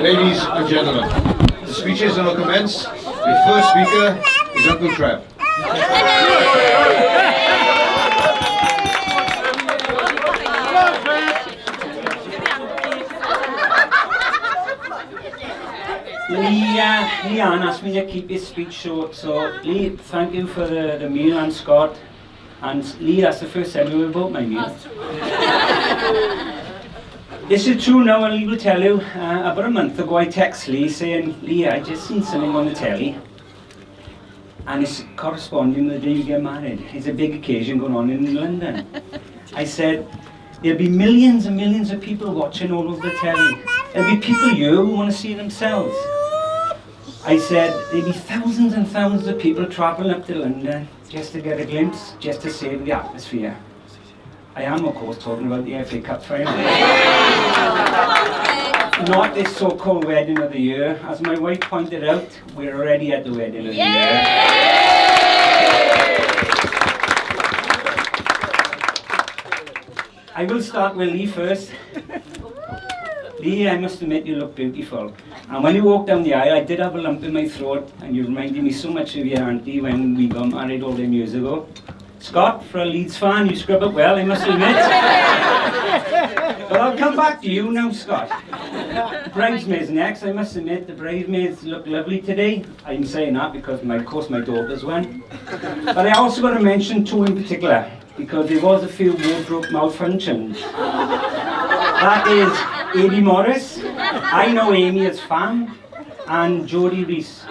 Ladies and gentlemen, the speeches will commence. The first speaker is Uncle Trev. Leanne asked me to keep his speech short, so Lee, thank you for the meal, and Scott. And Lee, that's the first time you ever bought my meal. This is true now, and Lee will tell you. About a month ago I text Lee saying, Lee, I just seen something on the telly, and it's corresponding with the day you get married. It's a big occasion going on in London. I said, there'll be millions and millions of people watching all over the telly. There'll be people here who want to see themselves. I said, there'll be thousands and thousands of people travelling up to London just to get a glimpse, just to save the atmosphere. I am, of course, talking about the FA Cup final. Not this so-called wedding of the year. As my wife pointed out, we're already at the wedding of the year. I will start with Lee first. Lee, I must admit you look beautiful. And when you walked down the aisle, I did have a lump in my throat, and you reminded me so much of your auntie when we got married all them years ago. Scott, for a Leeds fan, you scrub up well, I must admit. But I'll come back to you now, Scott. Bridesmaids next. I must admit, the bridesmaids look lovely today. I'm saying that because, of course, my daughter's one. But I also got to mention two in particular, because there was a few wardrobe malfunctions. That is Amy Morris. I know Amy as fam, and Jodie Reese.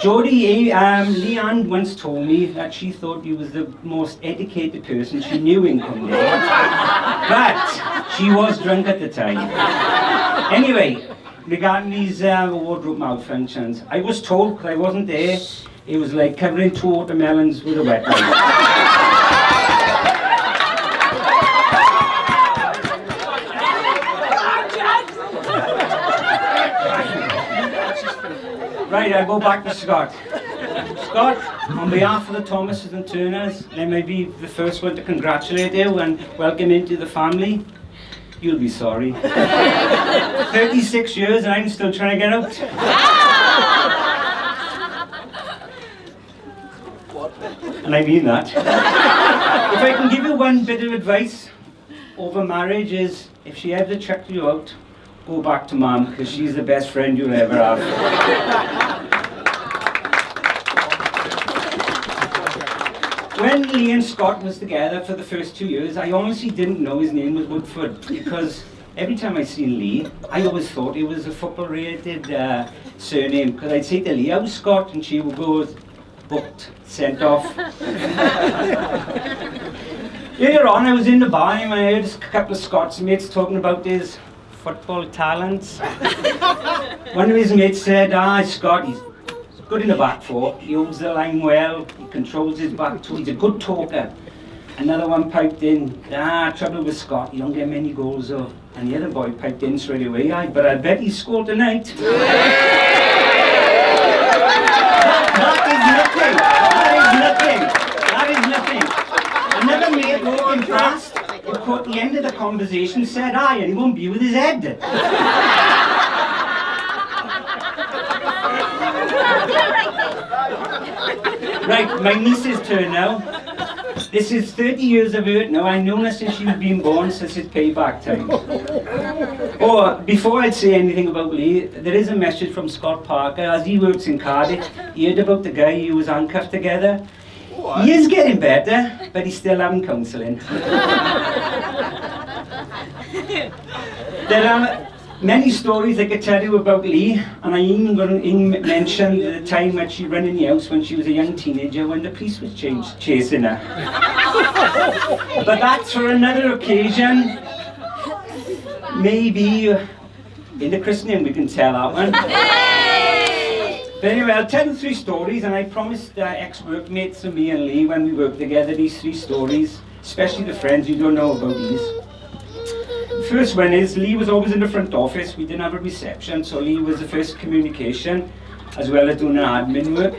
Jodie, Leanne once told me that she thought you was the most educated person she knew in Cymru, but she was drunk at the time. Anyway, regarding these wardrobe malfunctions, I was told, because I wasn't there, it was like covering 2 watermelons with a wet wipe. Right, I'll go back to Scott. Scott, on behalf of the Thomases and Turners, let me be the first one to congratulate you and welcome into the family. You'll be sorry. 36 years and I'm still trying to get out. And I mean that. If I can give you one bit of advice over marriage is, if she ever checked you out, go back to Mum, because she's the best friend you'll ever have. When Lee and Scott was together for the first 2 years, I honestly didn't know his name was Woodford, because every time I seen Lee, I always thought it was a football-related surname, because I'd say to Lee, how's Scott? And she would go, booked, sent off. Later on, I was in the bar and I heard a couple of Scots mates talking about his football talents. One of his mates said, Scott, he's good in the back four, he holds the line well, he controls his back too, he's a good talker. Another one piped in, trouble with Scott, he don't get many goals though. And the other boy piped in straight away, but I bet he scored tonight. That is nothing. Another mate walking past, who caught the end of the conversation, said, and he won't be with his head. Right, my niece's turn now. This is 30 years of hurt now. I know her since she was being born, since it's payback time. Before I'd say anything about Lee, there is a message from Scott Parker. As he works in Cardiff, he heard about the guy who was handcuffed together. What? He is getting better, but he's still having counselling. There are many stories I could tell you about Lee, and I even going to mention the time when she ran in the house when she was a young teenager when the police was chasing her. But that's for another occasion. Maybe in the christening we can tell that one. But anyway, I'll tell you 3 stories, and I promised ex-workmates of me and Lee when we worked together these 3 stories, especially the friends who don't know about these. First one is, Lee was always in the front office. We didn't have a reception, so Lee was the first communication, as well as doing admin work.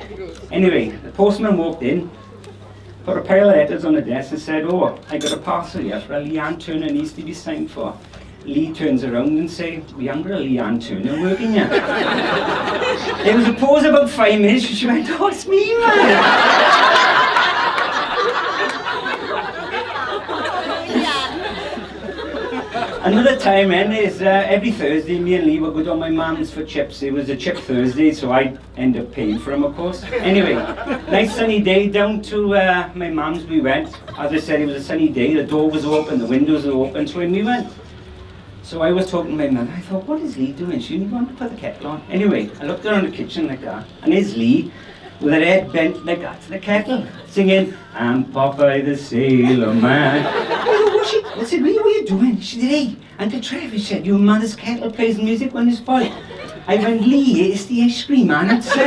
Anyway, the postman walked in, put a pile of letters on the desk and said, I got a parcel here for a Leanne Turner needs to be signed for. Lee turns around and say, we haven't got a Leanne Turner working yet. There was a pause about 5 minutes, she went, oh, it's me, man. Another time in is every Thursday, me and Lee would go down my mum's for chips. It was a chip Thursday, so I end up paying for them, of course. Anyway, nice sunny day down to my mum's we went. As I said, it was a sunny day, the door was open, the windows were open, so when we went. So I was talking to my mum, I thought, what is Lee doing? She didn't want to put the kettle on. Anyway, I looked around the kitchen like that, and there's Lee with her head bent like that to the kettle, singing, I'm Popeye the Sailor Man. I said, Lee, what are you doing? She said, hey, Uncle Trevor said your mother's kettle plays music when it's boiled. I went, Lee, it's the ice cream man itself.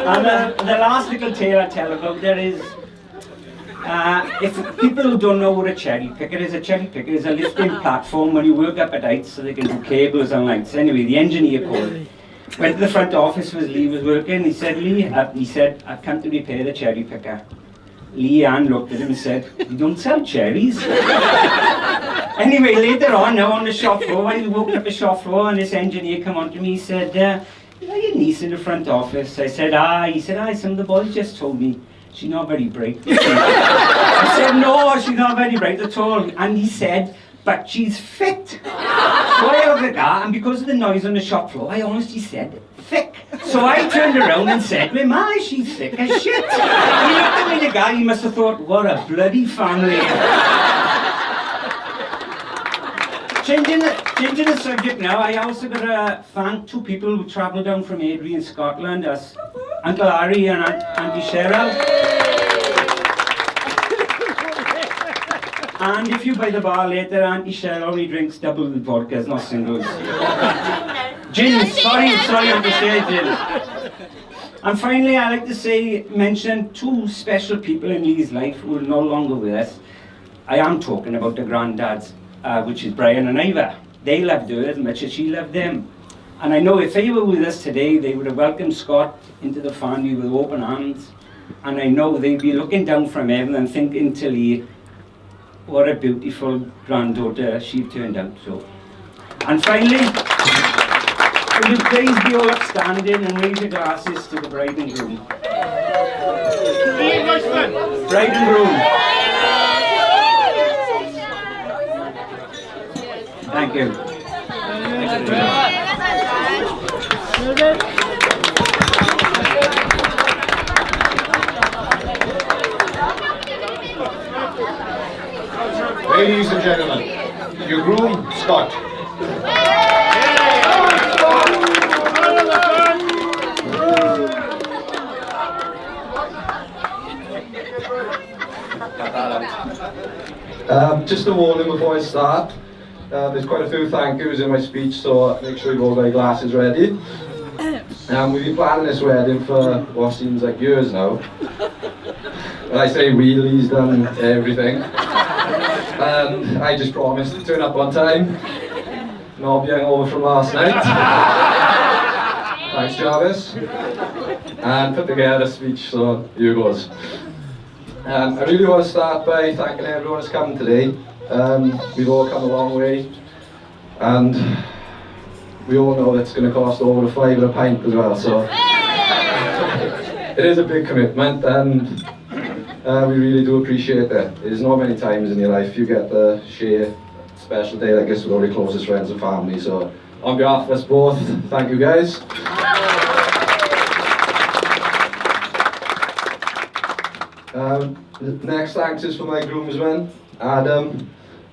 And the last little tale I tell about there is, if people who don't know what a cherry picker is a lifting platform when you work up at heights so they can do cables and lights. Anyway, the engineer called. Went to the front office where Lee was working. He said, Lee, I've come to repair the cherry picker. Leanne looked at him and said, you don't sell cherries? Anyway, later on, now on the shop floor, I walked up the shop floor and this engineer come on to me, he said, is that your niece in the front office? I said, He said, some of the boys just told me she's not very bright. I said, no, she's not very bright at all. And he said, but she's fit. So I looked at that, and because of the noise on the shop floor, I honestly said, thick. So I turned around and said, well, ma, she's thick as shit. And he looked at me, the guy, he must have thought, what a bloody family. Changing the subject now, I also got to thank two people who travelled down from Adrian, Scotland, as Uncle Harry and Auntie Cheryl. And if you buy the bar later, Auntie Cheryl only drinks double the vodkas, not singles. Gin, sorry, Auntie Cheryl, gin. And finally, I'd like to mention two special people in Lee's life who are no longer with us. I am talking about the granddads, which is Brian and Ivor. They loved her as much as she loved them. And I know if they were with us today, they would have welcomed Scott into the family with open arms. And I know they'd be looking down from heaven and thinking to Lee, what a beautiful granddaughter she turned out to. And finally, will you please be all upstanding and raise your glasses to the bride and groom. Bride and groom. Thank you. Ladies and gentlemen, your groom, Scott. Just a warning before I start, there's quite a few thank yous in my speech, so make sure you've all got your glasses ready. We've been planning this wedding for what seems like years now. When I say we, Lee's done everything. And I just promised to turn up on time. Not being over from last night. Thanks, Jarvis. And put together a speech, so here goes. I really want to start by thanking everyone who's come today. We've all come a long way, and we all know it's going to cost over a £5 a pint as well, so it is a big commitment, and we really do appreciate that. There's not many times in your life you get to share a special day like this with all your closest friends and family, so on behalf of us both, thank you guys. The next thanks is for my groomsmen, Adam,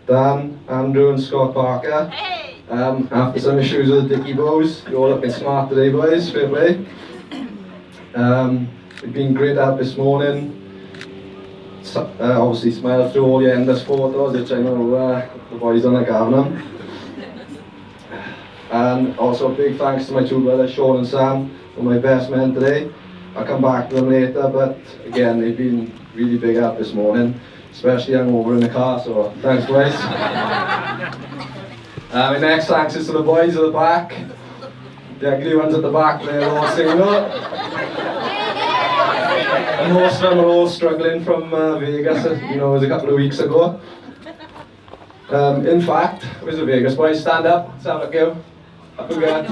Dan, Andrew and Scott Parker. After some issues with the Dicky Bows, you're all looking smart today, boys, fair play. It's been great out this morning. Obviously smiled through all your endless photos, which I know the boys don't like having them. And also big thanks to my two brothers, Sean and Sam, who are my best men today. I'll come back to them later, but again, they've been really big out this morning, especially hungover in the car, so thanks boys. My next thanks is to the boys at the back. The ugly ones at the back, they're all single. And most of them are all struggling from Vegas, it was a couple of weeks ago. In fact, where's the Vegas boys? Stand up, let's have a go. Up again.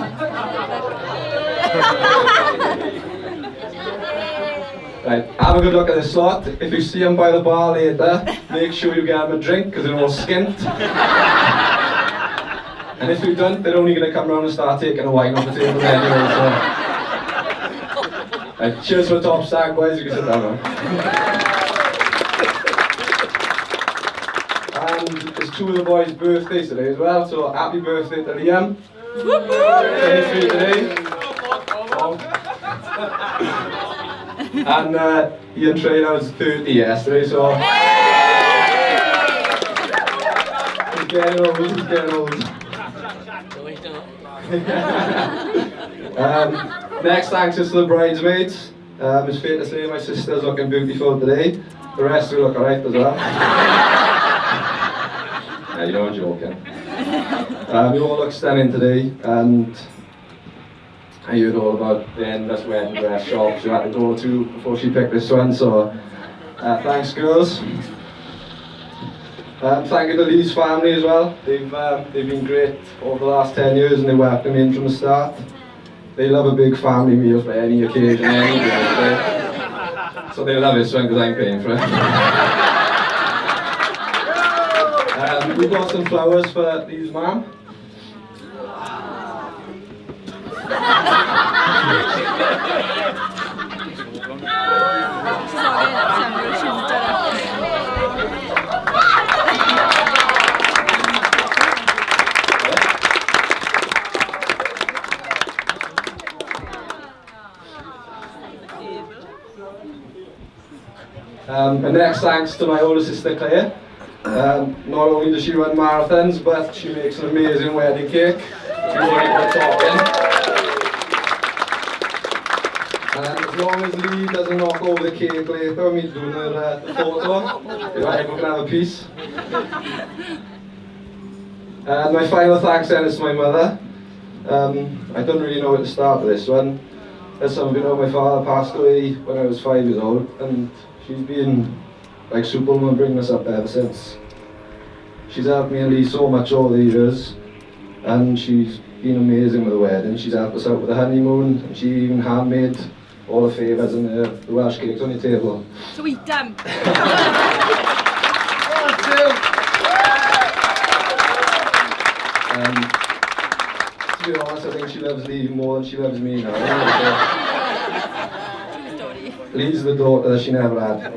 Right, have a good look at this lot. If you see them by the bar later, make sure you get them a drink because they're all skint. And if you don't, they're only going to come round and start taking a wine off the table anyway. So. Right, cheers for the top stag, boys. You can sit down now. And it's two of the boys' birthdays today as well, so happy birthday to Liam. 23 today. And Ian Trainer was 30 yesterday, so... He's getting old. Next thanks is to the bridesmaids. It's fair to say my sister's looking beautiful today. The rest will look alright as well. Yeah, you know I'm joking. We all look stunning today, and I heard all about the endless wedding dress shops you had to go to before she picked this one, so thanks girls. Thank you to Lee's family as well. They've been great over the last 10 years and they welcomed me in from the start. They love a big family meal for any occasion, any birthday. So they love this one because I'm paying for it. We've got some flowers for these, ma'am. And next thanks to my older sister Claire. Not only does she run marathons, but she makes an amazing wedding cake. She's already talking. And as long as Lee doesn't knock over the cake later, me doing the photo, everyone can have a piece. And my final thanks then is to my mother. I don't really know where to start with this one. As some of you know, my father passed away when I was 5 years old, and she's been like Superwoman bringing us up ever since. She's helped me and Lee so much over the years, and she's been amazing with the wedding. She's helped us out with the honeymoon, and she even handmade all the favours and the Welsh cakes on your table. So eat them. To be honest, I think she loves Lee more than she loves me now. True story. Lee's the daughter that she never had.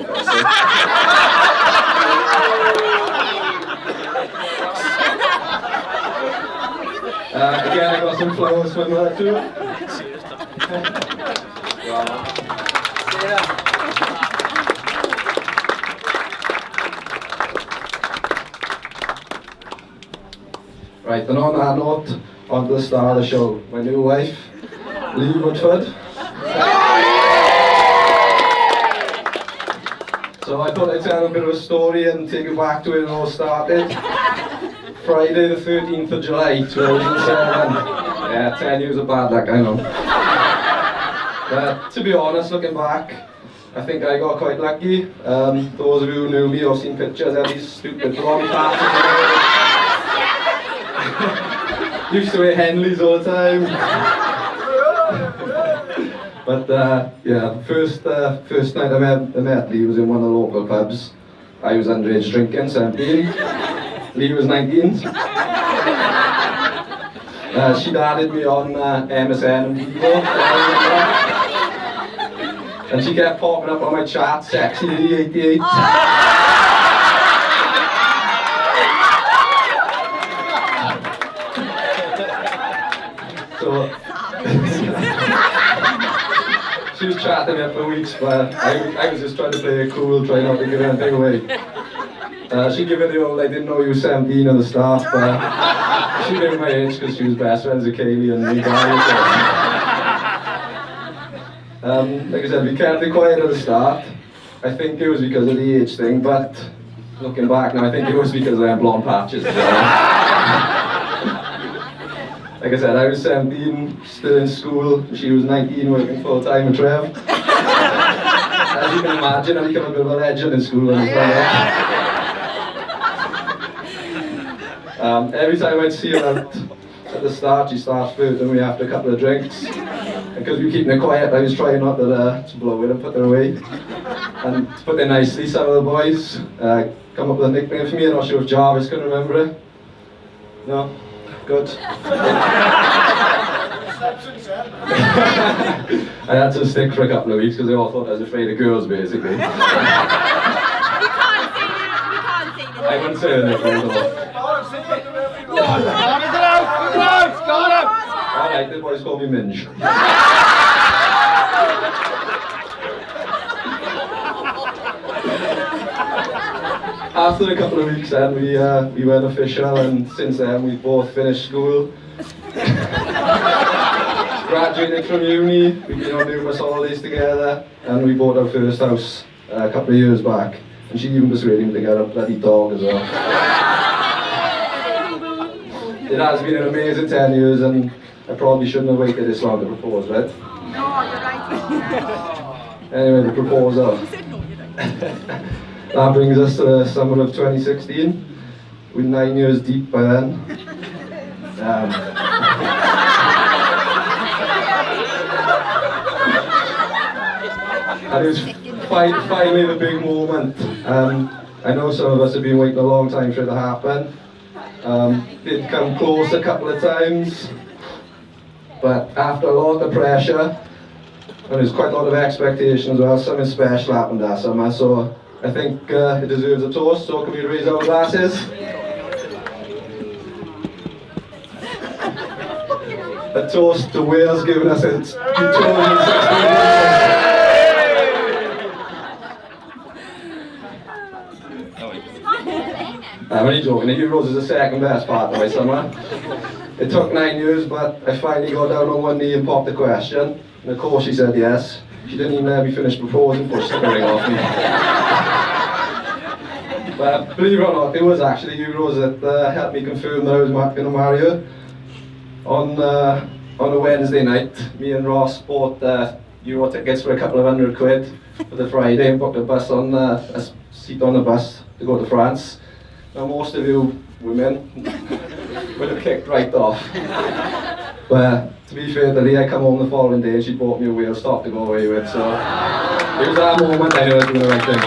Again, I got some flowers for her too. Right, and on that note, on to the star of the show, my new wife, Lee Woodford. So I thought I'd tell a bit of a story and take it back to where it all started. Friday the 13th of July 2007. Yeah, 10 years of bad luck, I know. But to be honest, looking back, I think I got quite lucky. Those of you who knew me or seen pictures of these stupid blonde patches. Used to wear Henleys all the time. But yeah, first night I met Lee was in one of the local pubs. I was underage drinking, 17. Lee was 19. She'd added me on MSN and Vivo. And she kept popping up on my chat, Sexy Lee 88. So she was chatting me for weeks, but I was just trying to play it cool, trying not to give anything away. She gave me the old, I didn't know you were 17 on the staff, but she gave me my age because she was best friends with Kaylee and me guys. Like I said, we kept it quiet at the start. I think it was because of the age thing, but looking back now, I think it was because I had blonde patches. Like I said, I was 17, still in school. She was 19, working full time at Trev. As you can imagine, I became a bit of a legend in school when I was growing up. Every time I'd see her out at the start, she starts flirting me after a couple of drinks. And because we were keeping it quiet, I was trying not to blow it and put her away. And to put it nicely, some of the boys come up with a nickname for me. I'm not sure if Jarvis can remember it. No? Good. I had to stick for a couple of weeks because they all thought I was afraid of girls, basically. We can't say it. I wouldn't say the nickname at all. Alright, the boys call me Minge. After a couple of weeks then, we went official, and since then we both finished school. Graduated from uni, we've been on numerous holidays together, and we bought our first house a couple of years back. And she even persuaded me to get a bloody dog as well. It has been an amazing 10 years, and I probably shouldn't have waited this long to propose, right? No, you're right. Anyway, the proposal. You said no, you're right. That brings us to the summer of 2016. We're 9 years deep by then. And it was finally the big moment. I know some of us have been waiting a long time for it to happen. Did come close a couple of times, but after a lot of pressure, and there's quite a lot of expectation as well, something special happened that summer, so I think it deserves a toast, so can we raise our glasses? A toast to Wales giving us its 2016. I'm only joking, the Euros is the second best part of my summer. It took 9 years, but I finally got down on one knee and popped the question. And of course she said yes. She didn't even let me finish proposing before she took the ring off me. But believe it or not, it was actually Euros that helped me confirm that I was going to marry her. On a Wednesday night, me and Ross bought Euro tickets for a couple of £100 for the Friday and booked a seat on the bus to go to France. Now most of you women would have kicked right off. But to be fair to Lee, I come home the following day and she bought me a whale stock to go away with, so it was that moment I knew I was doing the right thing.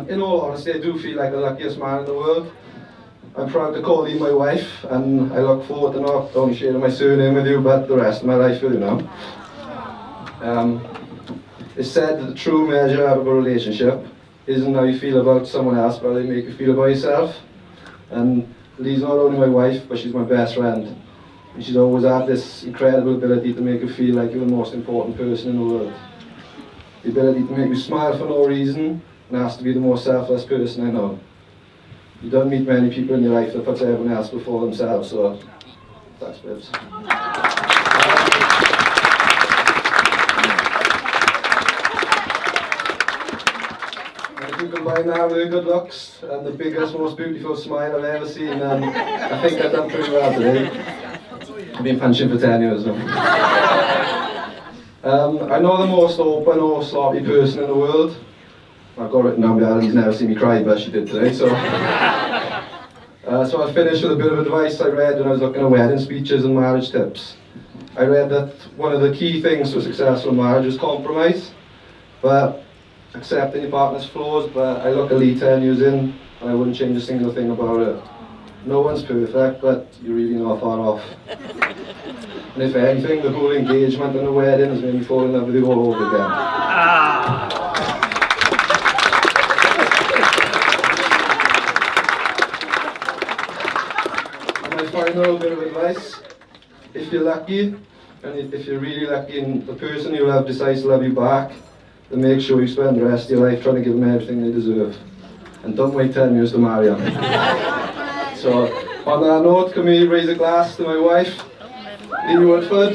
In all honesty, I do feel like the luckiest man in the world. I'm proud to call Lee my wife, and I look forward to not only sharing my surname with you, but the rest of my life with you now. It's said that the true measure of a relationship isn't how you feel about someone else, but how they make you feel about yourself. And Lee's not only my wife, but she's my best friend. And she's always had this incredible ability to make you feel like you're the most important person in the world. The ability to make you smile for no reason, and has to be the most selfless person I know. You don't meet many people in your life that puts everyone else before themselves, so thanks, babes. If you combine that with good looks and the biggest, most beautiful smile I've ever seen, I think I've done pretty well today. I've been punching for 10 years now. I'm not the most open or sloppy person in the world. I've got written down behind, he's never seen me cry, but she did today, so. So I'll finish with a bit of advice I read when I was looking at wedding speeches and marriage tips. I read that one of the key things to a successful marriage is compromise, but accepting your partner's flaws. But I look at Lee 10 years in, and I wouldn't change a single thing about it. No one's perfect, but you're really not far off. And if anything, the whole engagement and the wedding has made me fall in love with you all over again. Final bit of advice: if you're lucky, and if you're really lucky and the person you love decides to love you back, then make sure you spend the rest of your life trying to give them everything they deserve. And don't wait 10 years to marry them. So, on that note, can we raise a glass to my wife, Lee Woodford?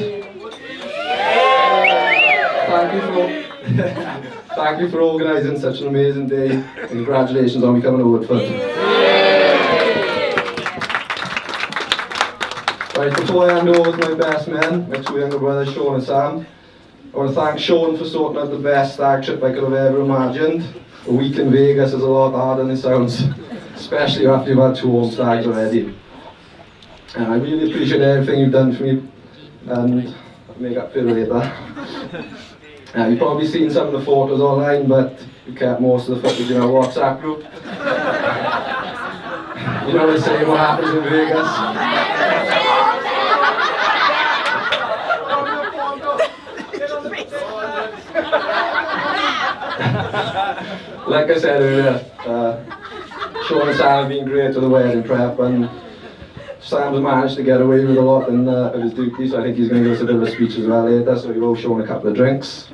Thank you for organising such an amazing day, and congratulations on becoming a Woodford. Right, before I hand over to my best men, my two younger brothers, Sean and Sam, I want to thank Sean for sorting out the best stag trip I could have ever imagined. A week in Vegas is a lot harder than it sounds, especially after you've had 2 home stags already. And I really appreciate everything you've done for me, and I'll make up for it later. You've probably seen some of the photos online, but we kept most of the footage in our WhatsApp group. You know the same what happens in Vegas. Like I said earlier, Sean and Sam have been great with the wedding prep, and Sam has managed to get away with a lot of his duties, so I think he's going to give us a bit of a speech as well later, so we owe Sean a couple of drinks.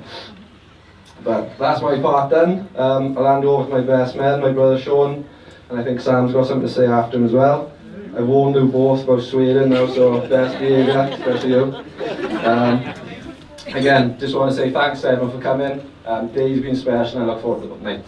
But that's my part done. I'll hand over to my best man, my brother Sean, and I think Sam's got something to say after him as well. I've warned you both about Sweden now, so best behaviour, especially you. Again, just want to say thanks to everyone for coming. Day's been special and I look forward to the night.